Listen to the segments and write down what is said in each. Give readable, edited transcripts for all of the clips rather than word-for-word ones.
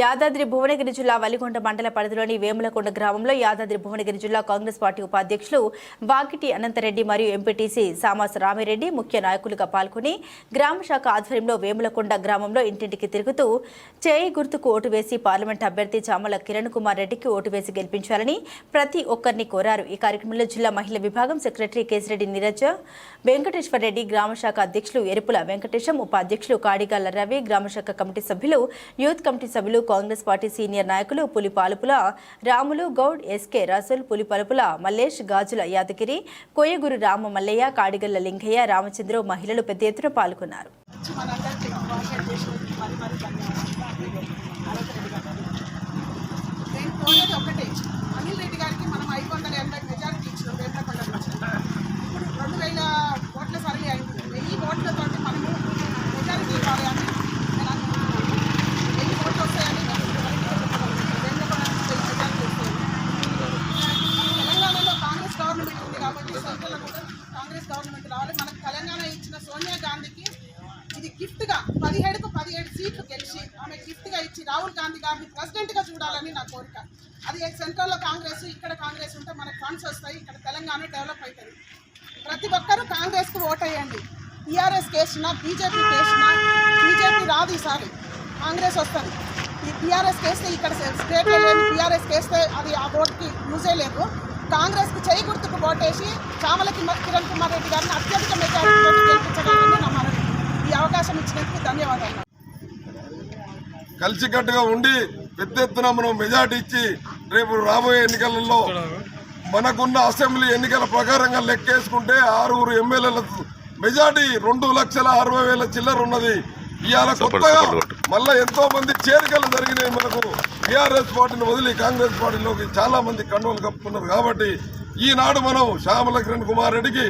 యాదాద్రి భువనగిరి జిల్లా వలిగొండ మండల పరిధిలోని వేములకొండ గ్రామంలో యాదాద్రి భువనగిరి జిల్లా కాంగ్రెస్ పార్టీ ఉపాధ్యక్షులు వాకిటి అనంతరెడ్డి మరియు ఎంపీటీసీ సామాస రామిరెడ్డి ముఖ్య నాయకులుగా పాల్గొని గ్రామ శాఖ ఆధ్వర్యంలో వేములకొండ గ్రామంలో ఇంటింటికి తిరుగుతూ చేయి గుర్తుకు ఓటు వేసి పార్లమెంట్ అభ్యర్థి చామల కిరణ్ కుమార్ రెడ్డికి ఓటు వేసి గెలిపించాలని ప్రతి ఒక్కరిని కోరారు। ఈ కార్యక్రమంలో జిల్లా మహిళా విభాగం సెక్రటరీ కేసిరెడ్డి నీరజ, వెంకటేశ్వర రెడ్డి, గ్రామ శాఖ అధ్యక్షులు ఎరుపుల వెంకటేశం, ఉపాధ్యక్షులు కాడిగాళ్ల రవి, గ్రామ శాఖ కమిటీ సభ్యులు, యూత్ కమిటీ సభ్యులు, కాంగ్రెస్ పార్టీ సీనియర్ నాయకులు పులిపాలుపుల రాములు గౌడ్, ఎస్కే రసూల్, పులిపాలుపుల మల్లేష్, గాజుల యాదగిరి, కోయగురు రామ మల్లయ్య, కాడిగల్ల లింగయ్య, రామచంద్ర మహిళలు పెద్ద ఎత్తున పాల్గొన్నారు। కాంగ్రెస్ గవర్నమెంట్ రావాలి। మనకు తెలంగాణ ఇచ్చిన సోనియా గాంధీకి ఇది గిఫ్ట్గా 17 సీట్లు గెలిచి ఆమె గిఫ్ట్గా ఇచ్చి రాహుల్ గాంధీ గారిని ప్రెసిడెంట్గా చూడాలని నా కోరిక। అది సెంట్రల్లో కాంగ్రెస్, ఇక్కడ కాంగ్రెస్ ఉంటే మనకు ఫండ్స్ వస్తాయి, ఇక్కడ తెలంగాణ డెవలప్ అవుతుంది। ప్రతి ఒక్కరూ కాంగ్రెస్కి ఓటేయండి। టీఆర్ఎస్ కేసినా బీజేపీ కేసినా బీజేపీ రాదు, ఈసారి కాంగ్రెస్ వస్తుంది। ఈ టీఆర్ఎస్ కేస్తే ఇక్కడ స్టేట్లో లేదు, టీఆర్ఎస్ కేస్తే అది ఆ ఓటుకి యూజే లేదు। కాంగ్రెస్కి చేయి గుర్తుకు ఓటేసి చామల కిరణ్ కుమార్ రెడ్డి గారిని అత్యధిక మెజారిటీతో గెలిపించగలని నా మనవి। ఈ అవకాశం ఇచ్చినందుకు ధన్యవాదాలు। కలిసికట్టుగా ఉండి పెద్ద ఎత్తున మనం మెజార్టీ ఇచ్చి రేపు రాబోయే ఎన్నికలలో మనకున్న అసెంబ్లీ ఎన్నికల ప్రకారంగా లెక్కేసుకుంటే 6 ఎమ్మెల్యేల మెజార్టీ 2,60,000 చిల్లర ఉన్నది। ఇవాళ కొత్తగా మళ్ళీ ఎంతో మంది చేరికలు జరిగినాయి। మనకు టీఆర్ఎస్ పార్టీని వదిలి కాంగ్రెస్ పార్టీలోకి చాలా మంది కండువలు కప్పుతున్నారు। కాబట్టి ఈనాడు మనం చామల కిరణ్ కుమార్ రెడ్డికి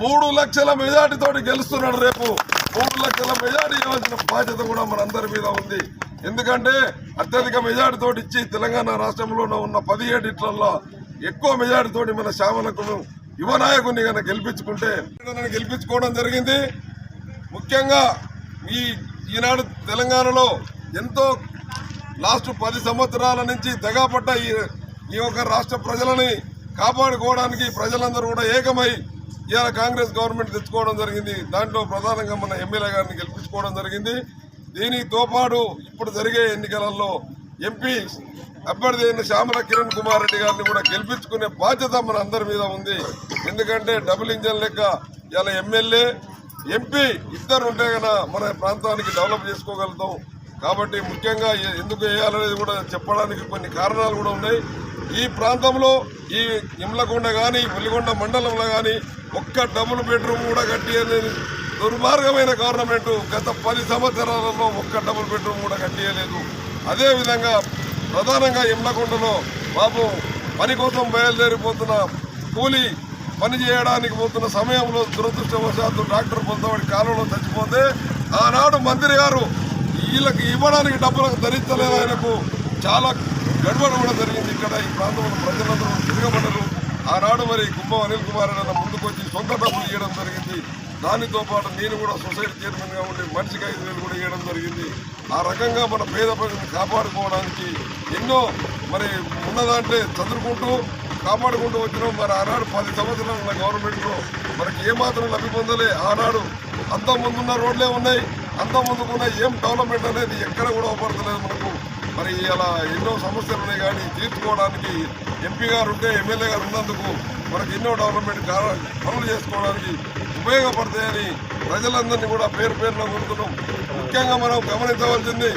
3 లక్షల మెజార్టీతో గెలుస్తున్నాడు। రేపు 3 లక్షల మెజార్టీ ఇవ్వాల్సిన బాధ్యత కూడా మనందరి మీద ఉంది। ఎందుకంటే అత్యధిక మెజార్టీతో ఇచ్చి తెలంగాణ రాష్ట్రంలో ఉన్న 17 ఇట్లలో ఎక్కువ మెజార్టీతో మన చామలకు యువ నాయకుని కనుక గెలిపించుకోవడం జరిగింది। ముఖ్యంగా ఈనాడు తెలంగాణలో ఎంతో లాస్ట్ 10 సంవత్సరాల నుంచి తెగపడ్డ ఈ యొక్క రాష్ట్ర ప్రజలని కాపాడుకోవడానికి ప్రజలందరూ కూడా ఏకమై ఇవాళ కాంగ్రెస్ గవర్నమెంట్ తెచ్చుకోవడం జరిగింది। దాంట్లో ప్రధానంగా మన ఎమ్మెల్యే గారిని గెలిపించుకోవడం జరిగింది। దీనికి తోపాటు ఇప్పుడు జరిగే ఎన్నికలలో ఎంపీ అభ్యర్థి అయిన చామల కిరణ్ కుమార్ రెడ్డి గారిని కూడా గెలిపించుకునే బాధ్యత మన అందరి మీద ఉంది। ఎందుకంటే డబుల్ ఇంజన్ లెక్క ఇవాళ ఎమ్మెల్యే ఎంపీ ఇద్దరు ఉంటే కనుక మన ప్రాంతానికి డెవలప్ చేసుకోగలుగుతాం। కాబట్టి ముఖ్యంగా ఎందుకు వేయాలనేది కూడా చెప్పడానికి కొన్ని కారణాలు కూడా ఉన్నాయి। ఈ ప్రాంతంలో ఈ ఇమ్లకొండ కానీ వెలిగొండ మండలంలో కానీ ఒక్క డబుల్ బెడ్రూమ్ కూడా కట్టి అనేది దుర్మార్గమైన గవర్నమెంట్ గత 10 సంవత్సరాలలో ఒక్క డబుల్ బెడ్రూమ్ కూడా కట్టియలేదు। అదేవిధంగా ప్రధానంగా ఇమ్లకొండలో బాబు పని కోసం బయలుదేరిపోతున్న కూలీ పని చేయడానికి పోతున్న సమయంలో దురదృష్టవశాత్తు డాక్టర్ పొందవాడి కాలంలో చచ్చిపోతే ఆనాడు మంత్రి గారు వీళ్ళకి ఇవ్వడానికి డబ్బులకు ధరించలేదు, ఆయనకు చాలా గడబడి కూడా జరిగింది। ఇక్కడ ఈ ప్రాంతంలో ప్రజలందరూ తిరగబడ్డారు। ఆనాడు మరి కుంభం అనిల్ కుమార్ అన్న ముందుకు వచ్చి సొంత డబ్బులు ఇవ్వడం జరిగింది। దానితో పాటు నేను కూడా సొసైటీ చైర్మన్గా ఉండి మనిషికి 5,000 కూడా ఇవ్వడం జరిగింది। ఆ రకంగా మన పేద ప్రజలను కాపాడుకోవడానికి ఎన్నో మరి ఉన్నదంటే చదువుకుంటూ కాపాడుకుంటూ వచ్చినాం। మరి ఆనాడు 10 సంవత్సరాల గవర్నమెంట్లో మనకి ఏమాత్రం లబ్ధి పొందలే। ఆనాడు అంత ముందున్న రోడ్లే ఉన్నాయి, అంత ముందుకున్న ఏం డెవలప్మెంట్ అనేది ఎక్కడ కూడా ఉపడతలేదు మనకు। మరి ఇలా ఎన్నో సమస్యలు ఉన్నాయి, కానీ తీర్చుకోవడానికి ఎంపీ గారు ఉంటే ఎమ్మెల్యే గారు ఉన్నందుకు మనకు ఎన్నో డెవలప్మెంట్ పనులు చేసుకోవడానికి ఉపయోగపడతాయని ప్రజలందరినీ కూడా పేరు పేరులో కోరుతున్నాం। ముఖ్యంగా మనం గమనించవలసింది,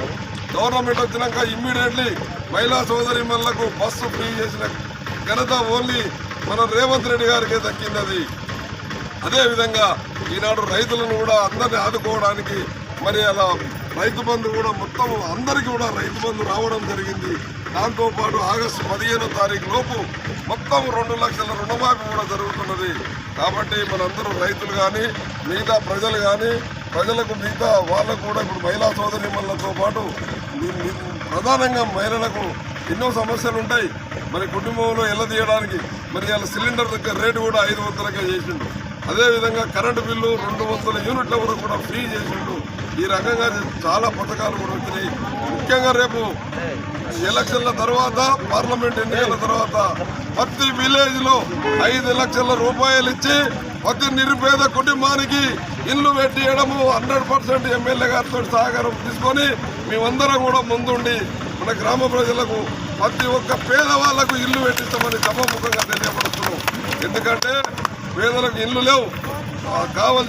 గవర్నమెంట్ వచ్చినాక ఇమ్మీడియట్లీ మహిళా సోదరీమణులకు బస్సు ఫ్రీ చేసిన ఘనత ఓన్లీ మన రేవంత్ రెడ్డి గారికే దక్కింది। అదేవిధంగా ఈనాడు రైతులను కూడా అందరినీ ఆదుకోవడానికి మరి అలా రైతు బంధు కూడా మొత్తం అందరికీ కూడా రైతు బంధు రావడం జరిగింది। దాంతోపాటు ఆగస్టు 15వ తారీఖు లోపు మొత్తం 2 లక్షల రుణమాఫీ కూడా జరుగుతున్నది। కాబట్టి మనందరూ రైతులు కానీ మిగతా ప్రజలు కానీ ప్రజలకు మిగతా వాళ్ళకు కూడా ఇప్పుడు మహిళా సోదరీమణులతో పాటు ప్రధానంగా మహిళలకు ఎన్నో సమస్యలు ఉంటాయి। మరి కుటుంబంలో తీయడానికి మరి వాళ్ళ సిలిండర్ దగ్గర రేటు కూడా 500కే చేసిండు। అదేవిధంగా కరెంటు బిల్లు 200 యూనిట్ల వరకు కూడా ఫ్రీ చేసిండు। ఈ రకంగా చాలా పథకాలు కూడా వచ్చినాయి. ముఖ్యంగా రేపు ఎలక్షన్ల తర్వాత, పార్లమెంట్ ఎన్నికల తర్వాత ప్రతి విలేజ్ లో 5 లక్షల రూపాయలు ఇచ్చి ప్రతి నిరుపేద కుటుంబానికి ఇల్లు పెట్టియడము 100% ఎమ్మెల్యే గారితో సహకారం తీసుకొని మేమందరం కూడా ముందుండి మన గ్రామ ప్రజలకు ప్రతి ఒక్క పేదవాళ్లకు ఇల్లు పెట్టిస్తామని సభాముఖంగా తెలియపడుతున్నాం. ఎందుకంటే పేదలకు ఇల్లు లేవు, కావాల్సిన